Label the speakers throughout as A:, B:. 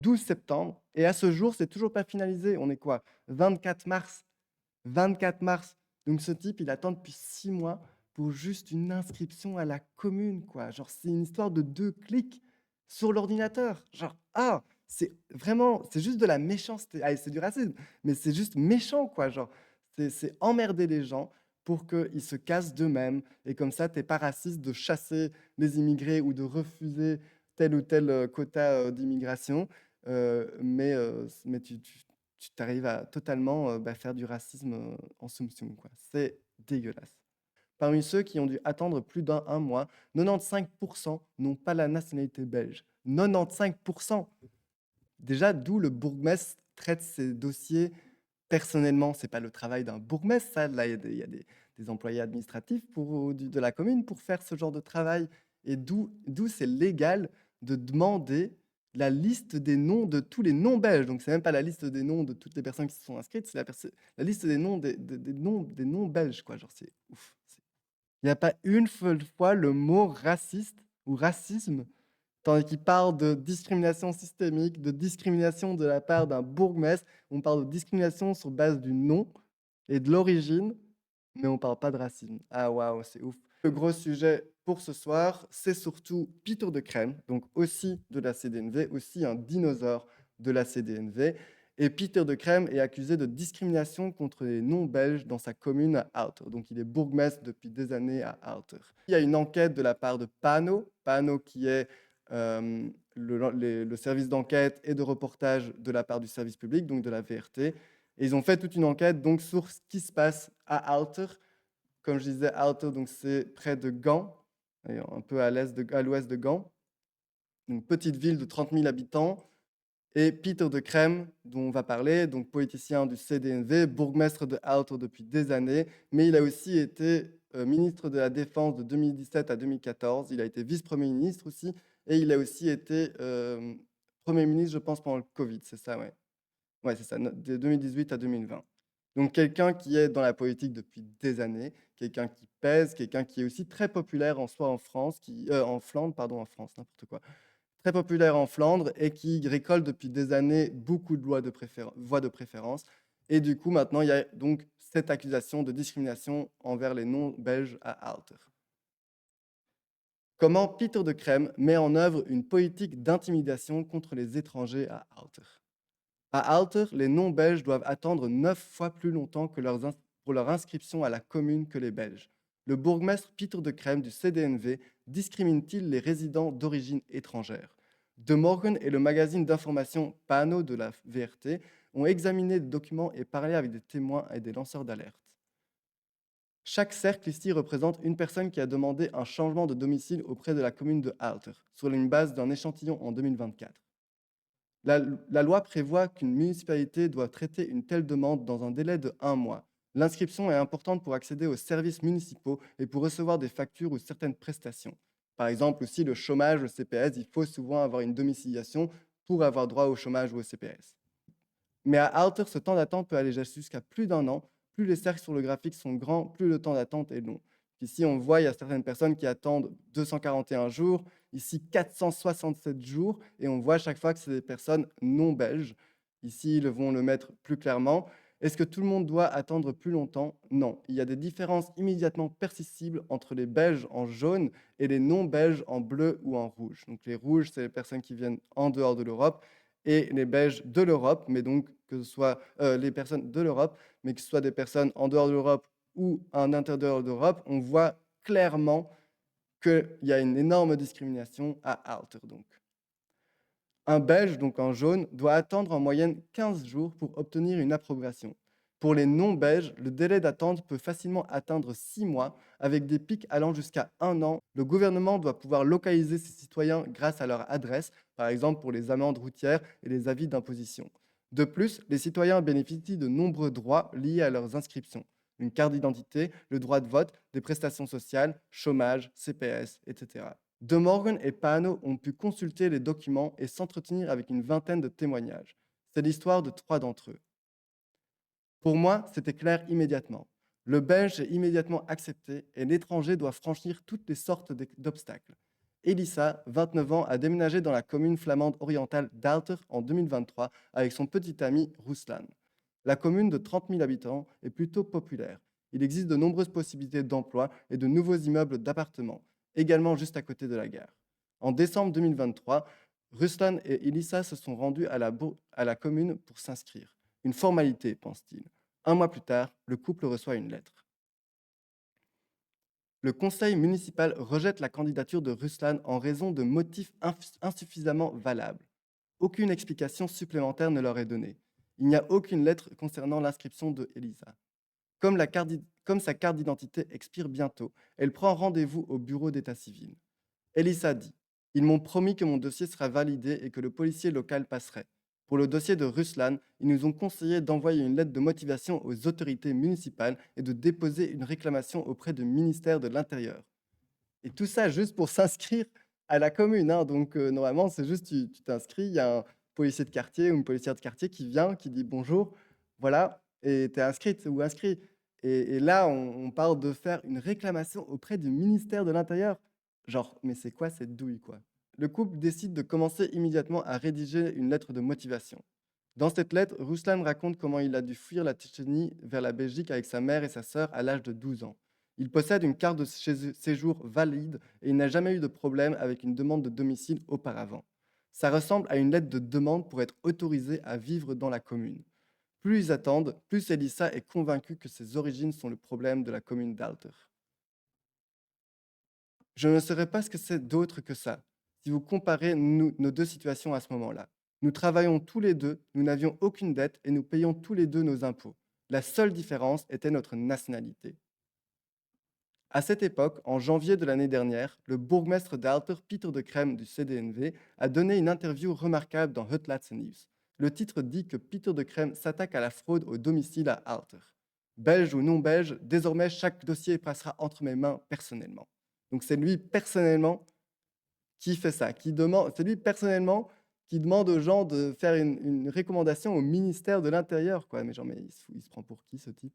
A: 12 septembre, et à ce jour, c'est toujours pas finalisé. On est quoi? 24 mars. 24 mars. Donc ce type, il attend depuis 6 mois pour juste une inscription à la commune, quoi. Genre, c'est une histoire de 2 clics sur l'ordinateur. Genre, c'est vraiment, c'est juste de la méchanceté. Ah, c'est du racisme, mais c'est juste méchant, quoi. Genre, c'est emmerder les gens pour qu'ils se cassent d'eux-mêmes. Et comme ça, tu pas raciste de chasser les immigrés ou de refuser tel ou tel quota d'immigration. Mais tu arrives à totalement faire du racisme en sommation, quoi. C'est dégueulasse. Parmi ceux qui ont dû attendre plus d'un mois, 95% n'ont pas la nationalité belge. 95%. Déjà, d'où le bourgmestre traite ses dossiers personnellement. C'est pas le travail d'un bourgmestre, ça. Là, il y a des employés administratifs de la commune pour faire ce genre de travail. Et d'où c'est légal de demander la liste des noms de tous les noms belges. Donc, c'est même pas la liste des noms de toutes les personnes qui se sont inscrites, c'est la liste des noms des noms belges, quoi. Genre, c'est ouf. Il n'y a pas une seule fois le mot raciste ou racisme, tandis qu'il parle de discrimination systémique, de discrimination de la part d'un bourgmestre. On parle de discrimination sur base du nom et de l'origine, mais on ne parle pas de racisme. Ah waouh, c'est ouf. Le gros sujet pour ce soir, c'est surtout Peter de Crème, donc aussi de la CDNV, aussi un dinosaure de la CDNV. Et Peter de Crème est accusé de discrimination contre les non-belges dans sa commune à Outer. Donc il est bourgmestre depuis des années à Outer. Il y a une enquête de la part de Pano qui est le service d'enquête et de reportage de la part du service public, donc de la VRT. Et ils ont fait toute une enquête donc, sur ce qui se passe à Outer. Comme je disais, Outer, donc c'est près de Gand, un peu à l'ouest de Gand, une petite ville de 30 000 habitants. Et Peter de Crème, dont on va parler, donc politicien du CDNV, bourgmestre de Outer depuis des années, mais il a aussi été ministre de la Défense de 2017 à 2014. Il a été vice-premier ministre aussi, et il a aussi été Premier ministre, je pense, pendant le Covid, c'est ça, ouais. Ouais, c'est ça, de 2018 à 2020. Donc quelqu'un qui est dans la politique depuis des années, quelqu'un qui pèse, quelqu'un qui est aussi très populaire en soi en France, en Flandre, pardon, en France, n'importe quoi. Très populaire en Flandre et qui récolte depuis des années beaucoup de voix de préférence. Et du coup, maintenant, il y a donc cette accusation de discrimination envers les non-belges à Aalter. Comment Peter de Crème met en œuvre une politique d'intimidation contre les étrangers à Aalter? À Aalter, les non-belges doivent attendre 9 fois plus longtemps pour leur inscription à la commune que les Belges. Le bourgmestre Peter de Crème du CDNV discrimine-t-il les résidents d'origine étrangère? De Morgen et le magazine d'information Pano de la VRT ont examiné des documents et parlé avec des témoins et des lanceurs d'alerte. Chaque cercle ici représente une personne qui a demandé un changement de domicile auprès de la commune de Aalter, sur une base d'un échantillon en 2024. La loi prévoit qu'une municipalité doit traiter une telle demande dans un délai de 1 mois. L'inscription est importante pour accéder aux services municipaux et pour recevoir des factures ou certaines prestations. Par exemple, aussi le chômage, le CPS, il faut souvent avoir une domiciliation pour avoir droit au chômage ou au CPS. Mais à Alter, ce temps d'attente peut aller jusqu'à plus d'un an. Plus les cercles sur le graphique sont grands, plus le temps d'attente est long. Ici, on voit, il y a certaines personnes qui attendent 241 jours, ici 467 jours, et on voit à chaque fois que c'est des personnes non belges. Ici, ils vont le mettre plus clairement. Est-ce que tout le monde doit attendre plus longtemps? Non. Il y a des différences immédiatement perceptibles entre les Belges en jaune et les non-Belges en bleu ou en rouge. Donc les rouges, c'est les personnes qui viennent en dehors de l'Europe, et les Belges de l'Europe, mais donc que ce soit les personnes de l'Europe, mais que ce soit des personnes en dehors de l'Europe ou en intérieur d'Europe, on voit clairement qu'il y a une énorme discrimination à Aalter. Donc. Un Belge, donc en jaune, doit attendre en moyenne 15 jours pour obtenir une approbation. Pour les non-belges, le délai d'attente peut facilement atteindre 6 mois, avec des pics allant jusqu'à 1 an. Le gouvernement doit pouvoir localiser ses citoyens grâce à leur adresse, par exemple pour les amendes routières et les avis d'imposition. De plus, les citoyens bénéficient de nombreux droits liés à leurs inscriptions. Une carte d'identité, le droit de vote, des prestations sociales, chômage, CPS, etc. De Morgan et Pano ont pu consulter les documents et s'entretenir avec une vingtaine de témoignages. C'est l'histoire de 3 d'entre eux. Pour moi, c'était clair immédiatement. Le Belge est immédiatement accepté et l'étranger doit franchir toutes les sortes d'obstacles. Elissa, 29 ans, a déménagé dans la commune flamande orientale d'Alter en 2023 avec son petit ami Ruslan. La commune de 30 000 habitants est plutôt populaire. Il existe de nombreuses possibilités d'emploi et de nouveaux immeubles d'appartements, également juste à côté de la gare. En décembre 2023, Ruslan et Elissa se sont rendus à la commune pour s'inscrire. Une formalité, pense-t-il. Un mois plus tard, le couple reçoit une lettre. Le conseil municipal rejette la candidature de Ruslan en raison de motifs insuffisamment valables. Aucune explication supplémentaire ne leur est donnée. Il n'y a aucune lettre concernant l'inscription de Elisa. Comme sa carte d'identité expire bientôt, elle prend rendez-vous au bureau d'état civil. Elisa dit: Ils m'ont promis que mon dossier sera validé et que le policier local passerait. Pour le dossier de Ruslan, ils nous ont conseillé d'envoyer une lettre de motivation aux autorités municipales et de déposer une réclamation auprès du ministère de l'Intérieur. Et tout ça juste pour s'inscrire à la commune, hein. Donc, normalement, c'est juste tu t'inscris, il y a un policier de quartier ou une policière de quartier qui vient, qui dit: «Bonjour, voilà, et tu es inscrite ou inscrit». Et là, on parle de faire une réclamation auprès du ministère de l'Intérieur. Genre, mais c'est quoi cette douille, quoi? Le couple décide de commencer immédiatement à rédiger une lettre de motivation. Dans cette lettre, Ruslan raconte comment il a dû fuir la Tchétchénie vers la Belgique avec sa mère et sa sœur à l'âge de 12 ans. Il possède une carte de séjour valide et il n'a jamais eu de problème avec une demande de domicile auparavant. Ça ressemble à une lettre de demande pour être autorisé à vivre dans la commune. Plus ils attendent, plus Elissa est convaincue que ses origines sont le problème de la commune d'Alter. Je ne saurais pas ce que c'est d'autre que ça, si vous comparez nos deux situations à ce moment-là. Nous travaillons tous les deux, nous n'avions aucune dette et nous payons tous les deux nos impôts. La seule différence était notre nationalité. À cette époque, en janvier de l'année dernière, le bourgmestre d'Alter, Pieter de Crème du CDNV, a donné une interview remarquable dans Het Laatste Nieuws. Le titre dit que Pieter de Crème s'attaque à la fraude au domicile à Alter. Belge ou non belge, désormais chaque dossier passera entre mes mains personnellement. Donc c'est lui personnellement qui fait ça, c'est lui personnellement qui demande aux gens de faire une recommandation au ministère de l'Intérieur, quoi. Mais genre, mais il se prend pour qui, ce type?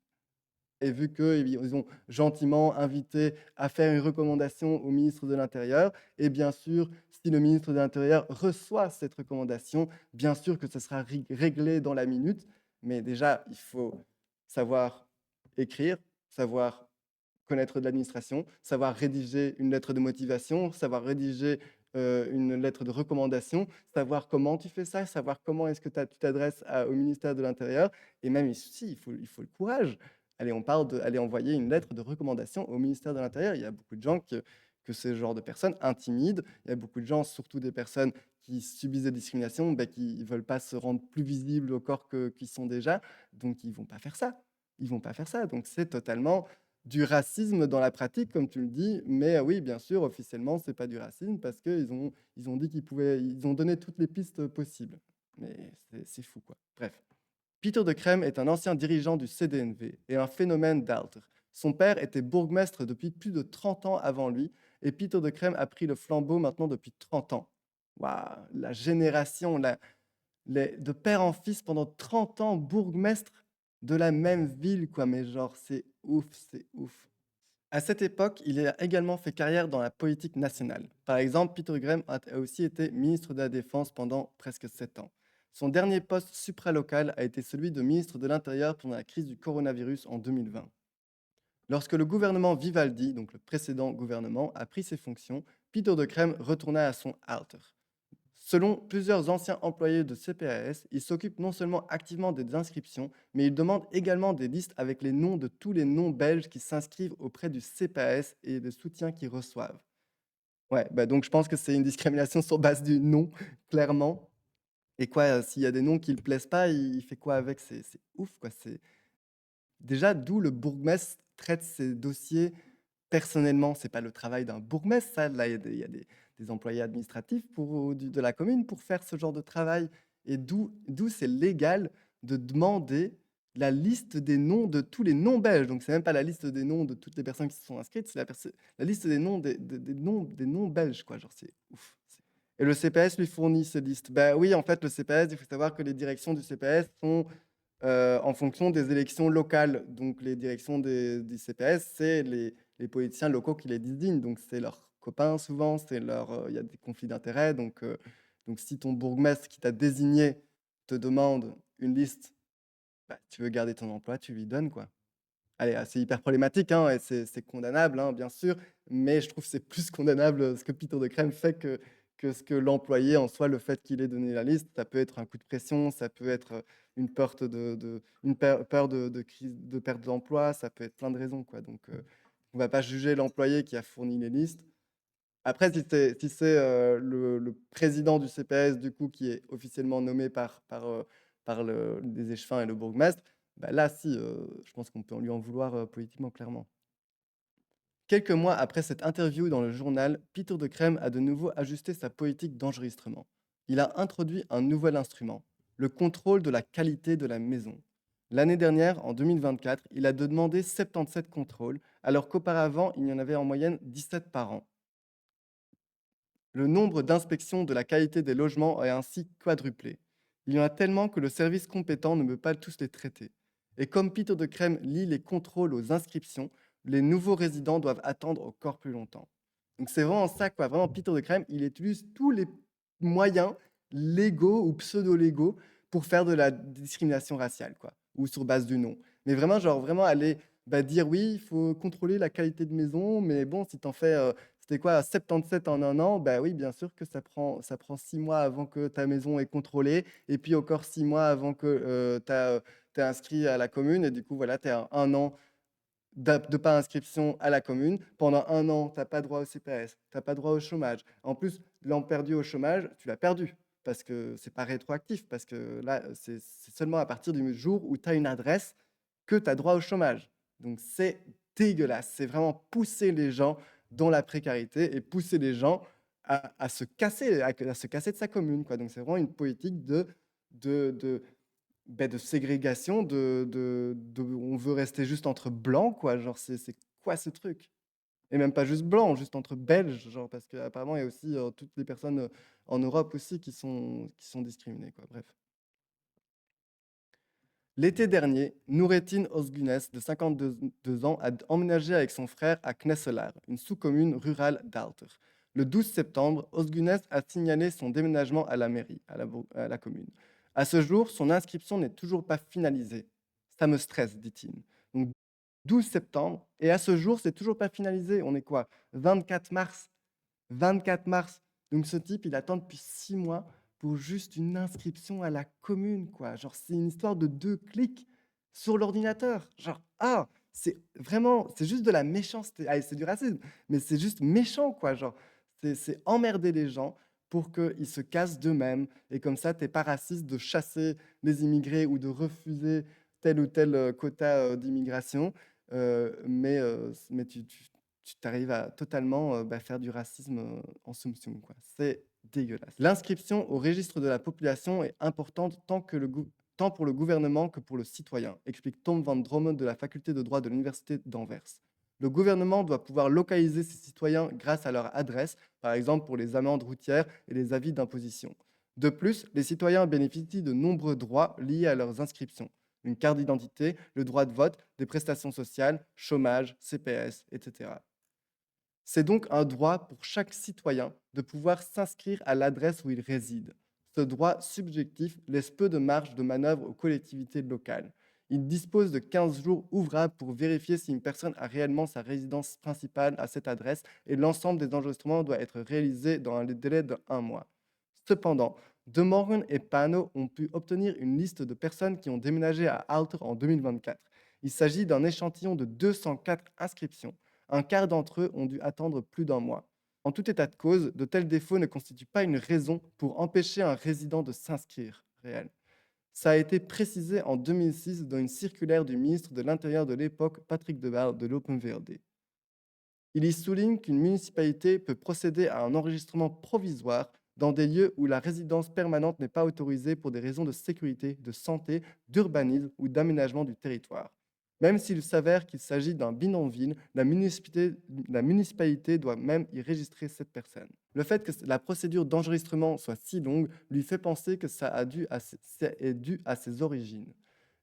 A: Et vu qu'ils ont gentiment invité à faire une recommandation au ministre de l'Intérieur, et bien sûr, si le ministre de l'Intérieur reçoit cette recommandation, bien sûr que ce sera réglé dans la minute. Mais déjà, il faut savoir écrire, savoir connaître de l'administration, savoir rédiger une lettre de motivation, savoir rédiger une lettre de recommandation, savoir comment tu fais ça, savoir comment est-ce que tu t'adresses au ministère de l'Intérieur. Et même ici, il faut le courage. Allez, on parle d'aller envoyer une lettre de recommandation au ministère de l'Intérieur. Il y a beaucoup de gens que ce genre de personnes intimident. Il y a beaucoup de gens, surtout des personnes qui subissent des discriminations, qui ne veulent pas se rendre plus visibles au corps qu'ils sont déjà. Donc, ils ne vont pas faire ça. Ils vont pas faire ça. Donc, c'est totalement du racisme dans la pratique, comme tu le dis. Mais oui, bien sûr, officiellement, ce n'est pas du racisme parce qu'ils ont dit ils ont donné toutes les pistes possibles. Mais c'est fou, quoi. Bref. Pieter de Crème est un ancien dirigeant du CDNV et un phénomène d'Alter. Son père était bourgmestre depuis plus de 30 ans avant lui et Pieter de Crème a pris le flambeau maintenant depuis 30 ans. Waouh, la génération, de père en fils pendant 30 ans, bourgmestre de la même ville, quoi. Mais genre, c'est ouf, c'est ouf. À cette époque, il a également fait carrière dans la politique nationale. Par exemple, Pieter Graham a aussi été ministre de la Défense pendant presque 7 ans. Son dernier poste supralocal a été celui de ministre de l'Intérieur pendant la crise du coronavirus en 2020. Lorsque le gouvernement Vivaldi, donc le précédent gouvernement, a pris ses fonctions, Pieter de Crème retourna à son Alter. Selon plusieurs anciens employés de CPAS, il s'occupe non seulement activement des inscriptions, mais il demande également des listes avec les noms de tous les non-belges qui s'inscrivent auprès du CPAS et le soutien qu'ils reçoivent. Ouais, donc je pense que c'est une discrimination sur base du nom, clairement. Et quoi, s'il y a des noms qui ne le plaisent pas, il fait quoi avec? C'est ouf, quoi. Déjà, d'où le bourgmestre traite ses dossiers personnellement. C'est pas le travail d'un bourgmestre, ça. Là, il y a des employés administratifs de la commune pour faire ce genre de travail. Et d'où c'est légal de demander la liste des noms de tous les non-belges. Donc, c'est même pas la liste des noms de toutes les personnes qui se sont inscrites, c'est la liste des noms des non-belges, quoi. Genre, c'est ouf. Et le CPS lui fournit ces listes. Ben oui, en fait, le CPS, il faut savoir que les directions du CPS sont en fonction des élections locales. Donc, les directions du CPS, c'est les politiciens locaux qui les désignent. Donc, c'est leur copains souvent, il y a des conflits d'intérêts. Donc si ton bourgmestre qui t'a désigné te demande une liste, bah, tu veux garder ton emploi, tu lui donnes, quoi. Allez, c'est hyper problématique, hein, et c'est condamnable, hein, bien sûr, mais je trouve que c'est plus condamnable, ce que Peter de Crème fait que ce que l'employé en soi, le fait qu'il ait donné la liste. Ça peut être un coup de pression, ça peut être, une peur de crise de perte d'emploi, ça peut être plein de raisons, quoi. Donc on va pas juger l'employé qui a fourni les listes. Après, si c'est le président du CPS, du coup, qui est officiellement nommé par les échevins et le bourgmestre, bah là, si, je pense qu'on peut lui en vouloir, politiquement, clairement. Quelques mois après cette interview dans le journal, Peter de Crème a de nouveau ajusté sa politique d'enregistrement. Il a introduit un nouvel instrument, le contrôle de la qualité de la maison. L'année dernière, en 2024, il a demandé 77 contrôles, alors qu'auparavant, il y en avait en moyenne 17 par an. Le nombre d'inspections de la qualité des logements a ainsi quadruplé. Il y en a tellement que le service compétent ne peut pas tous les traiter. Et comme Peter de Crème lie les contrôles aux inscriptions, les nouveaux résidents doivent attendre encore plus longtemps. Donc c'est vraiment ça, quoi. Vraiment, Peter de Crème, il utilise tous les moyens légaux ou pseudo-légaux pour faire de la discrimination raciale, quoi, ou sur base du nom. Mais vraiment, genre, vraiment aller dire oui, il faut contrôler la qualité de maison, mais bon, si tu en fais c'était quoi, 77 en un an? Bah oui, bien sûr que ça prend 6 mois avant que ta maison est contrôlée, et puis encore 6 mois avant que tu es inscrit à la commune. Et du coup, voilà, tu es à 1 an de pas inscription à la commune. Pendant 1 an, tu n'as pas droit au CPS, tu n'as pas droit au chômage. En plus, l'an perdu au chômage, tu l'as perdu, parce que c'est pas rétroactif, parce que là, c'est seulement à partir du jour où tu as une adresse que tu as droit au chômage. Donc c'est dégueulasse. C'est vraiment pousser les gens dans la précarité et pousser les gens à se casser, à se casser de sa commune, quoi. Donc c'est vraiment une politique de, de, de ségrégation, on veut rester juste entre blancs, quoi. Genre, c'est quoi ce truc? Et même pas juste blancs, juste entre belges, genre, parce qu'apparemment, il y a aussi toutes les personnes en Europe aussi qui sont discriminées, quoi. Bref. L'été dernier, Nourettine Özgünes, de 52 ans, a emménagé avec son frère à Knesselar, une sous-commune rurale d'Alter. Le 12 septembre, Özgünes a signalé son déménagement à la mairie, à la commune. À ce jour, son inscription n'est toujours pas finalisée. Ça me stresse, dit-il. Donc, 12 septembre, et à ce jour, c'est toujours pas finalisé. On est quoi? 24 mars. 24 mars. Donc ce type, il attend depuis 6 mois pour juste une inscription à la commune, quoi. Genre, c'est une histoire de 2 clics sur l'ordinateur. Genre, c'est vraiment, c'est juste de la méchanceté. Ah, c'est du racisme, mais c'est juste méchant, quoi. Genre, c'est emmerder les gens pour qu'ils se cassent d'eux-mêmes. Et comme ça, t'es pas raciste de chasser les immigrés ou de refuser tel ou tel quota d'immigration. Mais tu t'arrives à totalement faire du racisme en sommation, quoi. C'est dégueulasse. L'inscription au registre de la population est importante tant pour le gouvernement que pour le citoyen, explique Tom van Drommen de la faculté de droit de l'université d'Anvers. Le gouvernement doit pouvoir localiser ses citoyens grâce à leur adresse, par exemple pour les amendes routières et les avis d'imposition. De plus, les citoyens bénéficient de nombreux droits liés à leurs inscriptions: une carte d'identité, le droit de vote, des prestations sociales, chômage, CPS, etc. C'est donc un droit pour chaque citoyen de pouvoir s'inscrire à l'adresse où il réside. Ce droit subjectif laisse peu de marge de manœuvre aux collectivités locales. Il dispose de 15 jours ouvrables pour vérifier si une personne a réellement sa résidence principale à cette adresse, et l'ensemble des enregistrements doit être réalisé dans un délai de 1 mois. Cependant, De Morgen et Pano ont pu obtenir une liste de personnes qui ont déménagé à Alter en 2024. Il s'agit d'un échantillon de 204 inscriptions. Un quart d'entre eux ont dû attendre plus d'un mois. En tout état de cause, de tels défauts ne constituent pas une raison pour empêcher un résident de s'inscrire réel. Ça a été précisé en 2006 dans une circulaire du ministre de l'Intérieur de l'époque, Patrick Debal, de l'OpenVRD. Il y souligne qu'une municipalité peut procéder à un enregistrement provisoire dans des lieux où la résidence permanente n'est pas autorisée pour des raisons de sécurité, de santé, d'urbanisme ou d'aménagement du territoire. Même s'il s'avère qu'il s'agit d'un bidonville, la municipalité doit même y enregistrer cette personne. Le fait que la procédure d'enregistrement soit si longue lui fait penser que ça est dû à ses origines.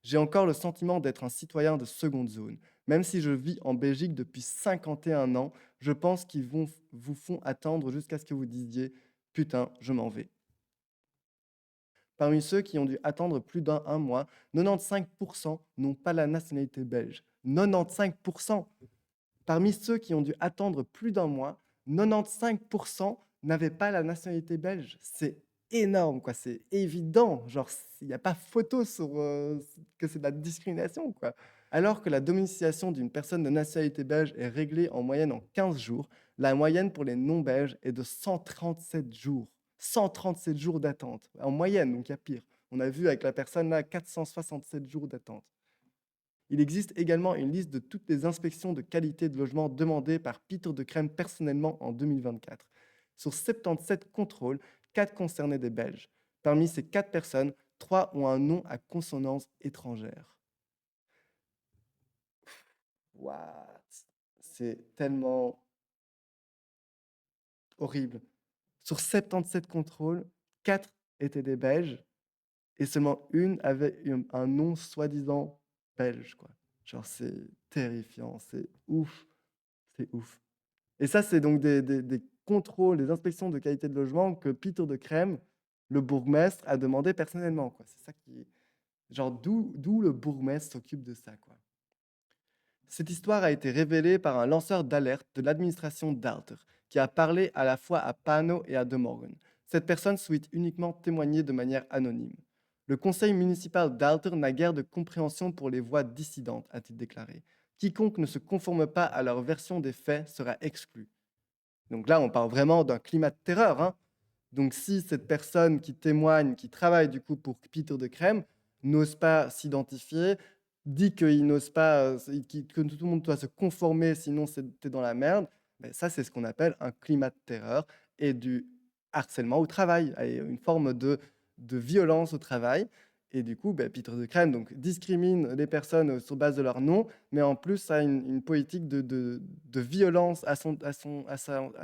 A: J'ai encore le sentiment d'être un citoyen de seconde zone. Même si je vis en Belgique depuis 51 ans, je pense qu'ils vous font attendre jusqu'à ce que vous disiez « Putain, je m'en vais ». Parmi ceux qui ont dû attendre plus d'un mois, 95% n'ont pas la nationalité belge. 95%. Parmi ceux qui ont dû attendre plus d'un mois, 95% n'avaient pas la nationalité belge. C'est énorme, quoi. C'est évident. Genre, il n'y a pas photo sur que c'est de la discrimination, quoi. Alors que la domiciliation d'une personne de nationalité belge est réglée en moyenne en 15 jours, la moyenne pour les non-belges est de 137 jours. 137 jours d'attente, en moyenne, donc il y a pire. On a vu avec la personne là 467 jours d'attente. Il existe également une liste de toutes les inspections de qualité de logement demandées par Peter de Crème personnellement en 2024. Sur 77 contrôles, 4 concernaient des Belges. Parmi ces 4 personnes, 3 ont un nom à consonance étrangère. What? C'est tellement horrible. Sur 77 contrôles, 4 étaient des Belges et seulement une avait un nom soi-disant belge, quoi. Genre, c'est terrifiant, c'est ouf, c'est ouf. Et ça, c'est donc des contrôles, des inspections de qualité de logement que Peter de Crème, le bourgmestre, a demandé personnellement, quoi. C'est ça qui, genre, d'où le bourgmestre s'occupe de ça, quoi. Cette histoire a été révélée par un lanceur d'alerte de l'administration d'Aalter, qui a parlé à la fois à Pano et à De Morgan. Cette personne souhaite uniquement témoigner de manière anonyme. Le conseil municipal d'Aalter n'a guère de compréhension pour les voix dissidentes, a-t-il déclaré. Quiconque ne se conforme pas à leur version des faits sera exclu. Donc là, on parle vraiment d'un climat de terreur, hein. Donc si cette personne qui témoigne, qui travaille du coup pour Peter de Crème, n'ose pas s'identifier, dit qu'il n'ose pas, que tout le monde doit se conformer, sinon t'es dans la merde, ben ça c'est ce qu'on appelle un climat de terreur et du harcèlement au travail, et une forme de violence au travail. Et du coup, ben, Peter de Crème donc, discrimine les personnes sur base de leur nom, mais en plus a une politique de violence à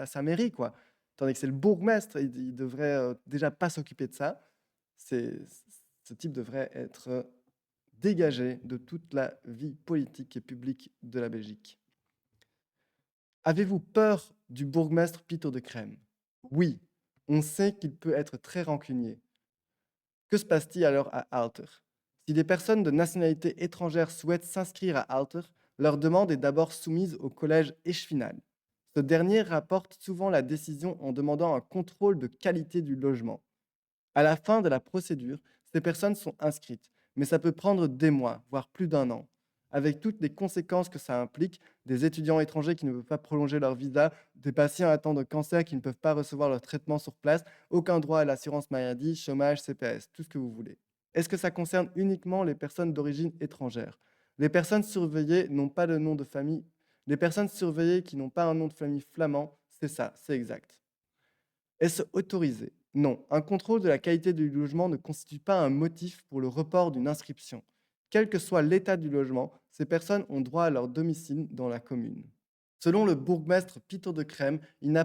A: sa mairie, quoi. Tandis que c'est le bourgmestre, il devrait déjà pas s'occuper de ça. Ce type devrait être dégagé de toute la vie politique et publique de la Belgique. Avez-vous peur du bourgmestre Peter de Crème? Oui, on sait qu'il peut être très rancunier. Que se passe-t-il alors à Aalter? Si des personnes de nationalité étrangère souhaitent s'inscrire à Aalter, leur demande est d'abord soumise au collège Echefinal. Ce dernier rapporte souvent la décision en demandant un contrôle de qualité du logement. À la fin de la procédure, ces personnes sont inscrites, mais ça peut prendre des mois, voire plus d'un an, avec toutes les conséquences que ça implique, des étudiants étrangers qui ne peuvent pas prolonger leur visa, des patients atteints de cancer qui ne peuvent pas recevoir leur traitement sur place, aucun droit à l'assurance maladie, chômage, CPS, tout ce que vous voulez. Est-ce que ça concerne uniquement les personnes d'origine étrangère? Les personnes surveillées n'ont pas de nom de famille. Les personnes surveillées qui n'ont pas un nom de famille flamand, c'est ça, c'est exact. Est-ce autorisé? Non. Un contrôle de la qualité du logement ne constitue pas un motif pour le report d'une inscription. Quel que soit l'état du logement, ces personnes ont droit à leur domicile dans la commune. Selon le bourgmestre Peter de Crème, il n'a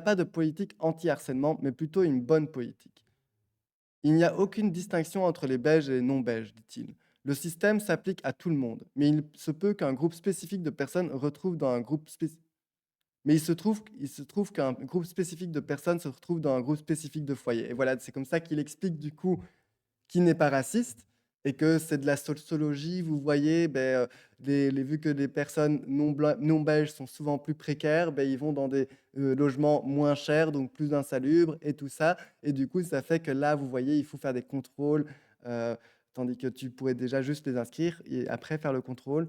A: pas de politique anti-harcèlement, mais plutôt une bonne politique. Il n'y a aucune distinction entre les Belges et les non-Belges, dit-il. Le système s'applique à tout le monde, mais il se peut qu'un groupe spécifique de personnes retrouve dans un groupe spécifique. Mais il se trouve qu'un groupe spécifique de personnes se retrouve dans un groupe spécifique de foyers. Et voilà, c'est comme ça qu'il explique du coup qu'il n'est pas raciste et que c'est de la sociologie. Vous voyez, vu que les personnes non belges sont souvent plus précaires, ils vont dans des logements moins chers, donc plus insalubres et tout ça. Et du coup, ça fait que là, vous voyez, il faut faire des contrôles, euh, tandis que tu pourrais déjà juste les inscrire et après faire le contrôle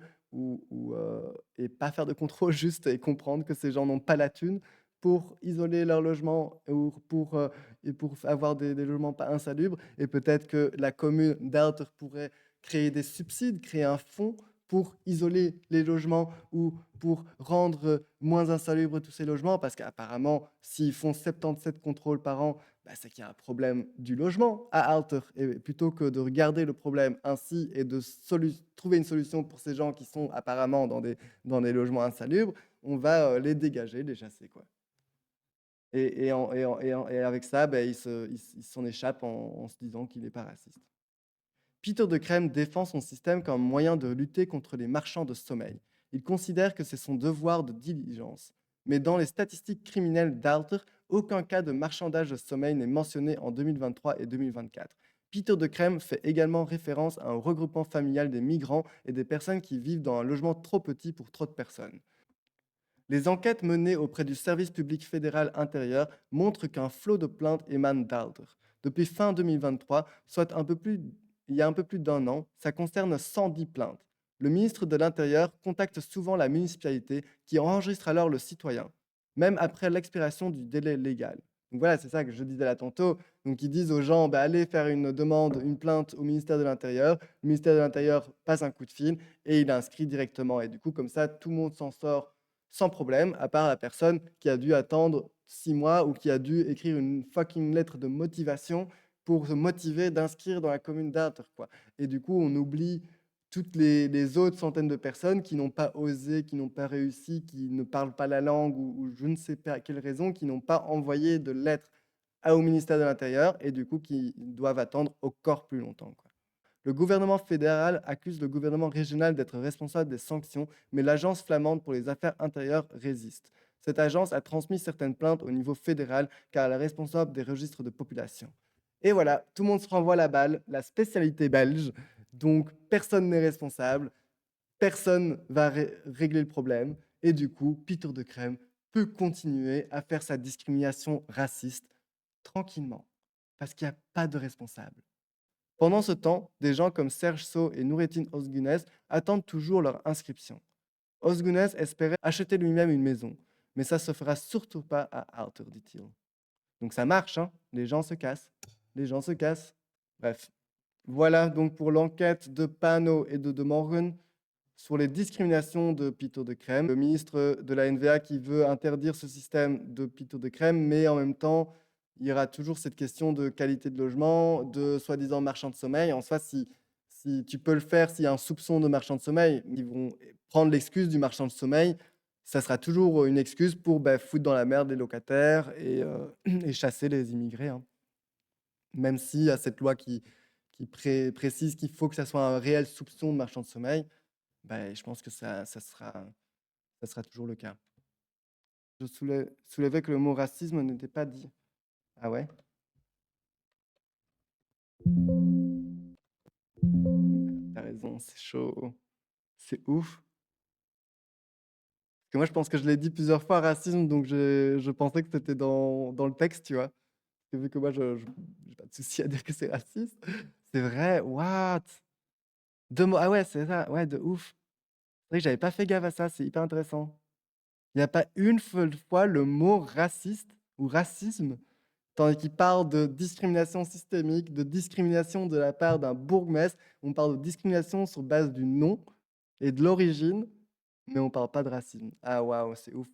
A: et pas faire de contrôle juste et comprendre que ces gens n'ont pas la thune pour isoler leur logement ou pour avoir des logements pas insalubres. Et peut-être que la commune d'Aalter pourrait créer des subsides, créer un fonds pour isoler les logements ou pour rendre moins insalubres tous ces logements, parce qu'apparemment, s'ils font 77 contrôles par an, c'est qu'il y a un problème du logement à Aalter. Et plutôt que de regarder le problème ainsi et de trouver une solution pour ces gens qui sont apparemment dans des logements insalubres, on va les dégager, les chasser, quoi. Et avec ça, il s'en échappe en se disant qu'il n'est pas raciste. Peter de Crème défend son système comme moyen de lutter contre les marchands de sommeil. Il considère que c'est son devoir de diligence. mais dans les statistiques criminelles d'Alter, aucun cas de marchandage de sommeil n'est mentionné en 2023 et 2024. Peter de Crème fait également référence à un regroupement familial des migrants et des personnes qui vivent dans un logement trop petit pour trop de personnes. Les enquêtes menées auprès du service public fédéral intérieur montrent qu'un flot de plaintes émane d'Alter. Depuis fin 2023, soit il y a un peu plus d'un an, ça concerne 110 plaintes. Le ministre de l'Intérieur contacte souvent la municipalité qui enregistre alors le citoyen, même après l'expiration du délai légal. Donc voilà, c'est ça que je disais là tantôt. Donc ils disent aux gens, bah, allez faire une demande, une plainte au ministère de l'Intérieur. Le ministère de l'Intérieur passe un coup de fil et il inscrit directement. Et du coup, comme ça, tout le monde s'en sort sans problème, à part la personne qui a dû attendre 6 mois ou qui a dû écrire une fucking lettre de motivation pour se motiver d'inscrire dans la commune d'Inter, quoi. Et du coup, on oublie toutes les autres centaines de personnes qui n'ont pas osé, qui n'ont pas réussi, qui ne parlent pas la langue ou je ne sais pas à quelle raison, qui n'ont pas envoyé de lettre au ministère de l'Intérieur et du coup qui doivent attendre encore plus longtemps, quoi. Le gouvernement fédéral accuse le gouvernement régional d'être responsable des sanctions, mais l'agence flamande pour les affaires intérieures résiste. Cette agence a transmis certaines plaintes au niveau fédéral car elle est responsable des registres de population. Et voilà, tout le monde se renvoie la balle, la spécialité belge. Donc personne n'est responsable, personne va régler le problème. Et du coup, Peter de Crème peut continuer à faire sa discrimination raciste tranquillement parce qu'il n'y a pas de responsable. Pendant ce temps, des gens comme Serge So et Noureddin Özgünez attendent toujours leur inscription. Özgünez espérait acheter lui-même une maison, mais ça ne se fera surtout pas à Alter, dit-il. Donc ça marche, hein, les gens se cassent. Les gens se cassent. Bref. Voilà donc pour l'enquête de Pano et de Morgan sur les discriminations de Peter de Crème, le ministre de la NVA qui veut interdire ce système de Peter de Crème, mais en même temps, il y aura toujours cette question de qualité de logement, de soi-disant marchand de sommeil. En soi, si tu peux le faire, s'il y a un soupçon de marchand de sommeil, ils vont prendre l'excuse du marchand de sommeil. Ça sera toujours une excuse pour foutre dans la merde les locataires et chasser les immigrés, hein. Même s'il y a cette loi qui précise qu'il faut que ça soit un réel soupçon de marchand de sommeil, je pense que ça sera toujours le cas. Je soulevais que le mot racisme n'était pas dit. Ah ouais? T'as raison, c'est chaud. C'est ouf. Parce que moi, je pense que je l'ai dit plusieurs fois, racisme, donc je pensais que c'était dans le texte, tu vois. Et vu que moi, je j'ai pas de souci à dire que c'est raciste. C'est vrai, what? 2 mots, ah ouais, c'est ça, ouais, de ouf. C'est vrai que j'avais pas fait gaffe à ça, c'est hyper intéressant. Il y a pas une seule fois le mot raciste ou racisme, tandis qu'il parle de discrimination systémique, de discrimination de la part d'un bourgmestre. On parle de discrimination sur base du nom et de l'origine, mais on parle pas de racisme. Ah waouh, c'est ouf.